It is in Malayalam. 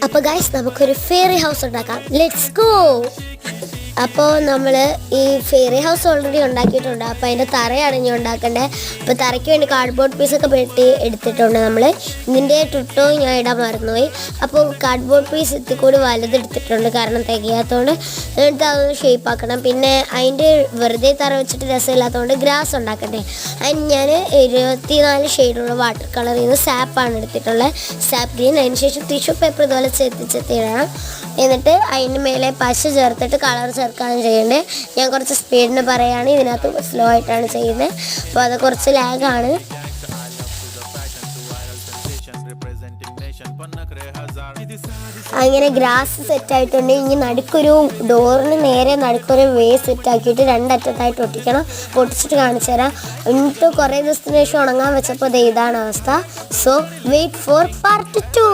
അപ്പോൾ ഗൈസ് നമുക്കൊരു ഫെയറി ഹൗസ് ഉണ്ടാക്കാം. Let's go. അപ്പോൾ നമ്മൾ ഈ ഫെയറി ഹൗസ് ഓൾറെഡി ഉണ്ടാക്കിയിട്ടുണ്ട്. അപ്പോൾ അതിൻ്റെ തറയാണ് ഇനി ഉണ്ടാക്കേണ്ടത്. അപ്പോൾ തറയ്ക്ക് വേണ്ടി കാർഡ്ബോർഡ് പീസൊക്കെ വെട്ടി എടുത്തിട്ടുണ്ട്. നമ്മൾ ഇതിൻ്റെ ട്രിട്ടോ ഞാൻ ഇടാൻ മറന്നുപോയി. അപ്പോൾ കാർഡ്ബോർഡ് പീസ് ഇത്തിരി കൂടി വലുതെടുത്തിട്ടുണ്ട്, കാരണം തികയാത്തതുകൊണ്ട്. എന്നിട്ട് അതൊന്ന് ഷേപ്പ് ആക്കണം. പിന്നെ അതിൻ്റെ വെറുതെ തറ വെച്ചിട്ട് രസമില്ലാത്തതുകൊണ്ട് ഗ്രാസ് ഉണ്ടാക്കട്ടെ. അതിന് ഞാൻ 24 ഷെയ്ഡുള്ള വാട്ടർ കളറിൽ നിന്ന് സാപ്പാണ് എടുത്തിട്ടുള്ളത്, സാപ്പ് ഗ്രീൻ. അതിന് ശേഷം ടിഷ്യൂ പേപ്പർ ഇതുപോലെ ചെത്തിയിടണം. എന്നിട്ട് അതിന് മേലെ പശ ചേർത്തിട്ട് കളർ ചേർക്കാനും ചെയ്യേണ്ടത്. ഞാൻ കുറച്ച് സ്പീഡിന് പറയുകയാണ്, ഇതിനകത്ത് സ്ലോ ആയിട്ടാണ് ചെയ്യുന്നത്. അപ്പോൾ അത് കുറച്ച് ലാഗാണ്. അങ്ങനെ ഗ്രാസ് സെറ്റായിട്ടുണ്ട്. ഇനി നടുക്കൊരു ഡോറിന് നേരെ നടുക്കൊരു വേ സെറ്റാക്കിയിട്ട് രണ്ടറ്റത്തായിട്ട് ഒട്ടിക്കണം. പൊട്ടിച്ചിട്ട് കാണിച്ചു തരാം. എന്നിട്ട് കുറേ ദിവസത്തിന് ശേഷം ഉണങ്ങാൻ വെച്ചപ്പോൾ ഇതാണ് അവസ്ഥ. So wait for part 2.